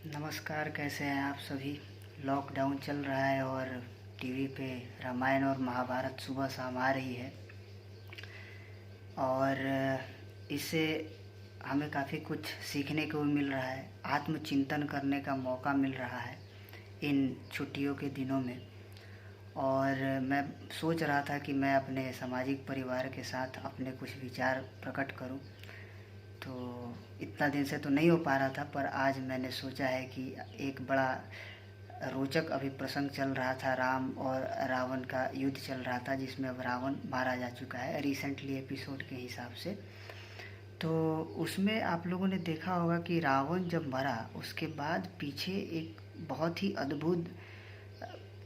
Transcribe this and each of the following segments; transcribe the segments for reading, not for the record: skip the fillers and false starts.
नमस्कार, कैसे हैं आप सभी। लॉकडाउन चल रहा है और टीवी पे रामायण और महाभारत सुबह शाम आ रही है और इससे हमें काफ़ी कुछ सीखने को भी मिल रहा है, आत्मचिंतन करने का मौका मिल रहा है इन छुट्टियों के दिनों में। और मैं सोच रहा था कि मैं अपने सामाजिक परिवार के साथ अपने कुछ विचार प्रकट करूं, तो इतना दिन से तो नहीं हो पा रहा था, पर आज मैंने सोचा है कि एक बड़ा रोचक अभी प्रसंग चल रहा था। राम और रावण का युद्ध चल रहा था, जिसमें अब रावण मारा जा चुका है रिसेंटली एपिसोड के हिसाब से। तो उसमें आप लोगों ने देखा होगा कि रावण जब मरा उसके बाद पीछे एक बहुत ही अद्भुत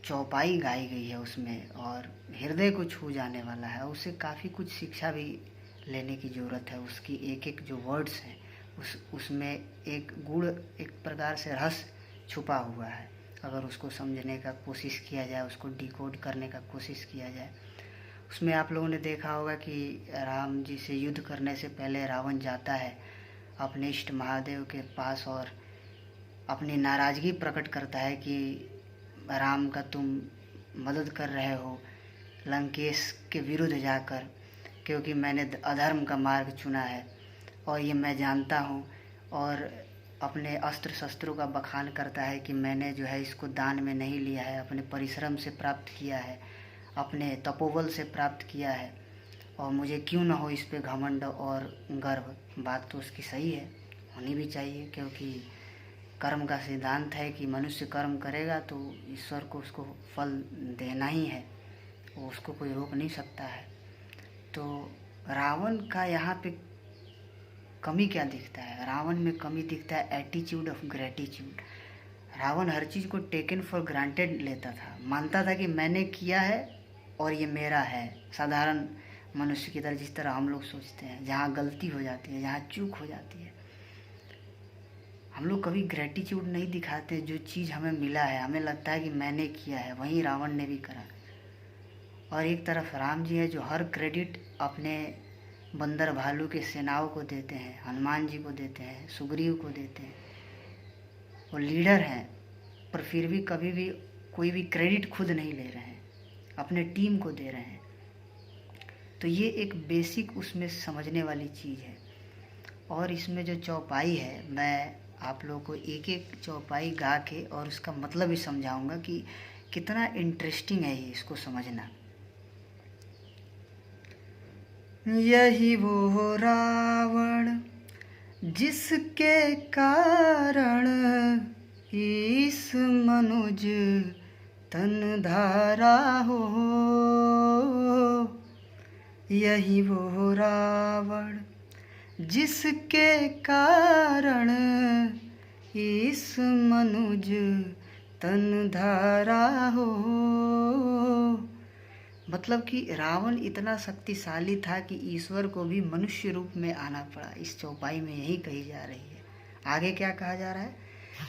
चौपाई गाई गई है उसमें, और हृदय को छू जाने वाला है। उससे काफ़ी कुछ शिक्षा भी लेने की ज़रूरत है। उसकी एक एक जो वर्ड्स हैं उसमें एक गुण, एक प्रकार से रहस्य छुपा हुआ है। अगर उसको समझने का कोशिश किया जाए, उसको डिकोड करने का कोशिश किया जाए। उसमें आप लोगों ने देखा होगा कि राम जी से युद्ध करने से पहले रावण जाता है अपने इष्ट महादेव के पास और अपनी नाराज़गी प्रकट करता है कि राम का तुम मदद कर रहे हो लंकेश के विरुद्ध जाकर, क्योंकि मैंने अधर्म का मार्ग चुना है और ये मैं जानता हूँ। और अपने अस्त्र शस्त्रों का बखान करता है कि मैंने जो है इसको दान में नहीं लिया है, अपने परिश्रम से प्राप्त किया है, अपने तपोबल से प्राप्त किया है, और मुझे क्यों ना हो इस पे घमंड और गर्व। बात तो उसकी सही है, होनी भी चाहिए, क्योंकि कर्म का सिद्धांत है कि मनुष्य कर्म करेगा तो ईश्वर को उसको फल देना ही है, वो उसको कोई रोक नहीं सकता है। तो रावण का यहाँ पे कमी क्या दिखता है? रावण में कमी दिखता है एटीट्यूड ऑफ ग्रेटिट्यूड। रावण हर चीज़ को टेकन फॉर ग्रांटेड लेता था, मानता था कि मैंने किया है और ये मेरा है। साधारण मनुष्य की तरह, जिस तरह हम लोग सोचते हैं, जहाँ गलती हो जाती है, जहाँ चूक हो जाती है, हम लोग कभी ग्रेटिट्यूड नहीं दिखाते। जो चीज़ हमें मिला है हमें लगता है कि मैंने किया है, वहीं रावण ने भी करा। और एक तरफ राम जी है जो हर क्रेडिट अपने बंदर भालू के सेनाओं को देते हैं, हनुमान जी को देते हैं, सुग्रीव को देते हैं। वो लीडर हैं, पर फिर भी कभी भी कोई भी क्रेडिट खुद नहीं ले रहे हैं, अपने टीम को दे रहे हैं। तो ये एक बेसिक उसमें समझने वाली चीज़ है। और इसमें जो चौपाई है, मैं आप लोगों को एक एक चौपाई गा के और उसका मतलब भी समझाऊंगा कि कितना इंटरेस्टिंग है ये, इसको समझना। यही वो रावण जिसके कारण इस मनुज तन धारा हो, यही वो रावण जिसके कारण इस मनुज तन धारा हो। मतलब कि रावण इतना शक्तिशाली था कि ईश्वर को भी मनुष्य रूप में आना पड़ा। इस चौपाई में यही कही जा रही है। आगे क्या कहा जा रहा है?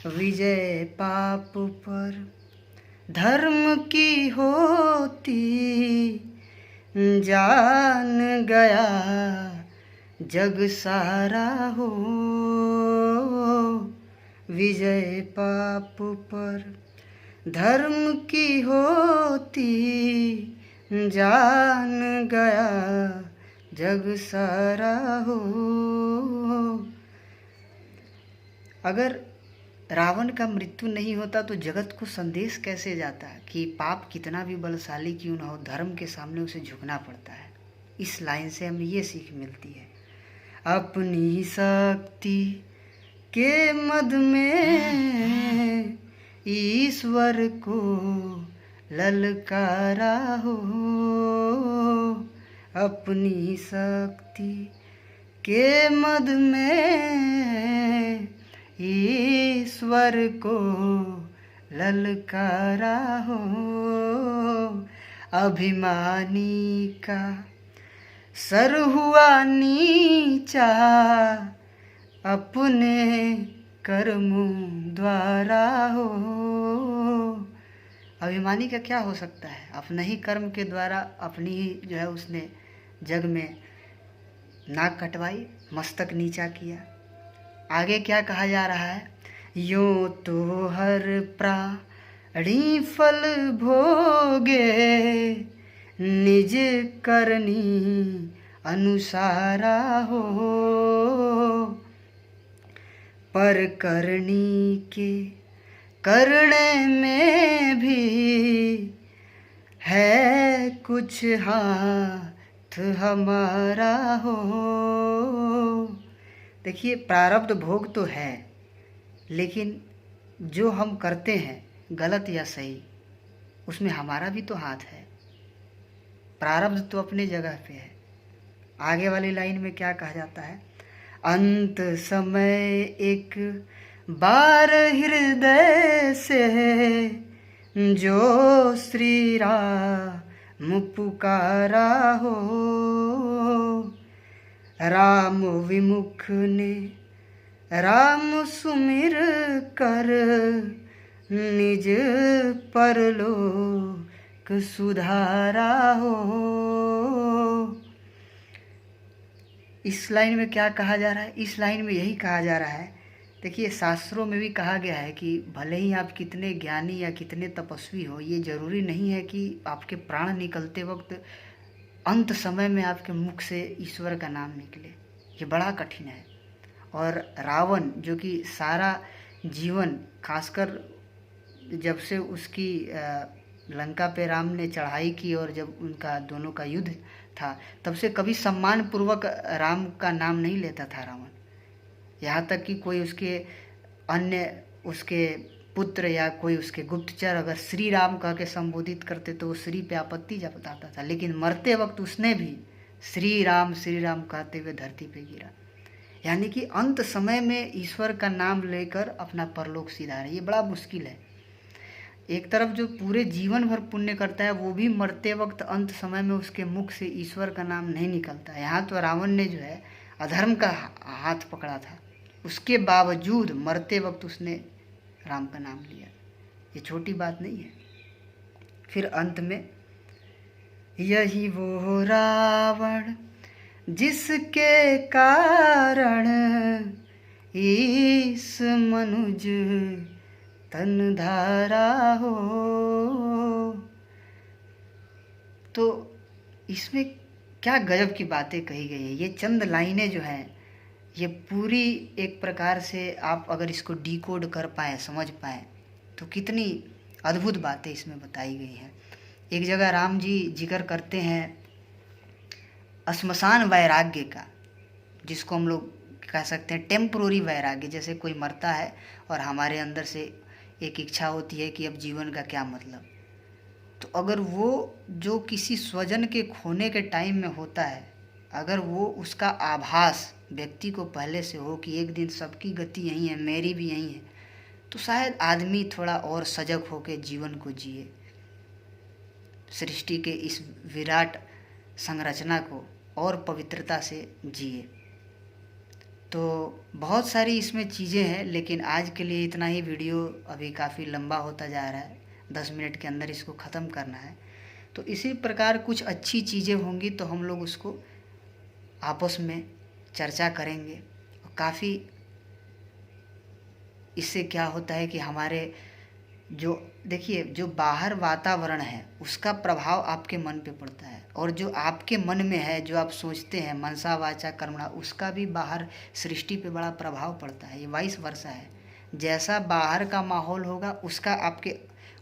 विजय पाप पर धर्म की होती, जान गया जग सारा हो। विजय पाप पर धर्म की होती, जान गया जग सारा हो। अगर रावण का मृत्यु नहीं होता तो जगत को संदेश कैसे जाता कि पाप कितना भी बलशाली क्यों ना हो, धर्म के सामने उसे झुकना पड़ता है। इस लाइन से हमें ये सीख मिलती है। अपनी शक्ति के मद में ईश्वर को ललकारा हो। अपनी शक्ति के मद में ईश्वर को ललकारा हो। अभिमानी का सर हुआ नीचा, अपने कर्मों द्वारा हो। अभिमानी का क्या हो सकता है? अपने ही कर्म के द्वारा अपनी ही जो है उसने जग में नाक कटवाई, मस्तक नीचा किया। आगे क्या कहा जा रहा है? यूं तो हर प्राणी फल भोगे, निज करनी अनुसारा हो। पर करनी के करने में भी है कुछ हाथ हमारा हो। देखिए, प्रारब्ध भोग तो है, लेकिन जो हम करते हैं गलत या सही, उसमें हमारा भी तो हाथ है। प्रारब्ध तो अपनी जगह पे है। आगे वाली लाइन में क्या कहा जाता है? अंत समय एक बार हृदय से जो श्री राम पुकारा हो। राम विमुख ने राम सुमिर कर, निज परलोक सुधारा हो। इस लाइन में क्या कहा जा रहा है? इस लाइन में यही कहा जा रहा है, देखिए शास्त्रों में भी कहा गया है कि भले ही आप कितने ज्ञानी या कितने तपस्वी हो, ये जरूरी नहीं है कि आपके प्राण निकलते वक्त अंत समय में आपके मुख से ईश्वर का नाम निकले। ये बड़ा कठिन है। और रावण जो कि सारा जीवन, खासकर जब से उसकी लंका पे राम ने चढ़ाई की और जब उनका दोनों का युद्ध था, तब से कभी सम्मान पूर्वक राम का नाम नहीं लेता था रावण। यहाँ तक कि कोई उसके अन्य उसके पुत्र या कोई उसके गुप्तचर अगर श्री राम कह के संबोधित करते तो वो श्री पे आपत्ति जताता था, लेकिन मरते वक्त उसने भी श्री राम कहते हुए धरती पे गिरा। यानी कि अंत समय में ईश्वर का नाम लेकर अपना परलोक सीधा रहे, ये बड़ा मुश्किल है। एक तरफ जो पूरे जीवन भर पुण्य करता है, वो भी मरते वक्त अंत समय में उसके मुख से ईश्वर का नाम नहीं निकलता। यहाँ तो रावण ने जो है अधर्म का हाथ पकड़ा था, उसके बावजूद मरते वक्त उसने राम का नाम लिया। ये छोटी बात नहीं है। फिर अंत में, यही वो रावण जिसके कारण इस मनुज तन धारा हो। तो इसमें क्या गजब की बातें कही गई हैं। ये चंद लाइनें जो हैं, ये पूरी एक प्रकार से आप अगर इसको डिकोड कर पाएँ, समझ पाएँ, तो कितनी अद्भुत बातें इसमें बताई गई हैं। एक जगह राम जी जिक्र करते हैं श्मशान वैराग्य का, जिसको हम लोग कह सकते हैं टेम्परोरी वैराग्य। जैसे कोई मरता है और हमारे अंदर से एक इच्छा होती है कि अब जीवन का क्या मतलब। तो अगर वो जो किसी स्वजन के खोने के टाइम में होता है, अगर वो उसका आभास व्यक्ति को पहले से हो कि एक दिन सबकी गति यही है, मेरी भी यही है, तो शायद आदमी थोड़ा और सजग होकर जीवन को जिए, सृष्टि के इस विराट संरचना को और पवित्रता से जिए। तो बहुत सारी इसमें चीज़ें हैं, लेकिन आज के लिए इतना ही। वीडियो अभी काफ़ी लंबा होता जा रहा है, 10 मिनट के अंदर इसको ख़त्म करना है। तो इसी प्रकार कुछ अच्छी चीज़ें होंगी तो हम लोग उसको आपस में चर्चा करेंगे। और काफ़ी इससे क्या होता है कि हमारे जो देखिए जो बाहर वातावरण है उसका प्रभाव आपके मन पे पड़ता है, और जो आपके मन में है, जो आप सोचते हैं, मनसा वाचा कर्मणा, उसका भी बाहर सृष्टि पे बड़ा प्रभाव पड़ता है। ये वाइस वर्सा है। जैसा बाहर का माहौल होगा उसका आपके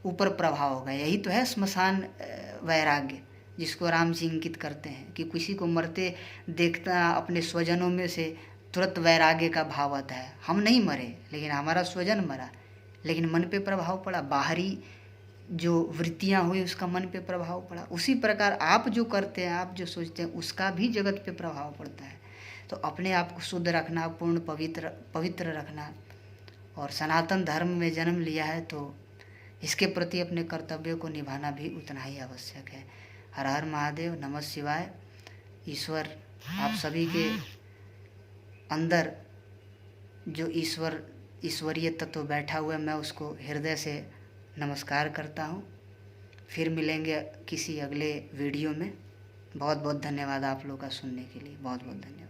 ऊपर प्रभाव होगा। यही तो है श्मशान वैराग्य, जिसको राम जी इंगित करते हैं कि किसी को मरते देखता अपने स्वजनों में से तुरंत वैराग्य का भाव आता है। हम नहीं मरे, लेकिन हमारा स्वजन मरा, लेकिन मन पे प्रभाव पड़ा, बाहरी जो वृत्तियाँ हुई उसका मन पे प्रभाव पड़ा। उसी प्रकार आप जो करते हैं, आप जो सोचते हैं, उसका भी जगत पे प्रभाव पड़ता है। तो अपने आप को शुद्ध रखना, पूर्ण पवित्र रखना, और सनातन धर्म में जन्म लिया है तो इसके प्रति अपने कर्तव्यों को निभाना भी उतना ही आवश्यक है। हर हर महादेव, नमः शिवाय। ईश्वर आप सभी के अंदर जो ईश्वरीय तत्व बैठा हुआ है, मैं उसको हृदय से नमस्कार करता हूँ। फिर मिलेंगे किसी अगले वीडियो में। बहुत बहुत धन्यवाद आप लोगों का सुनने के लिए। बहुत बहुत धन्यवाद।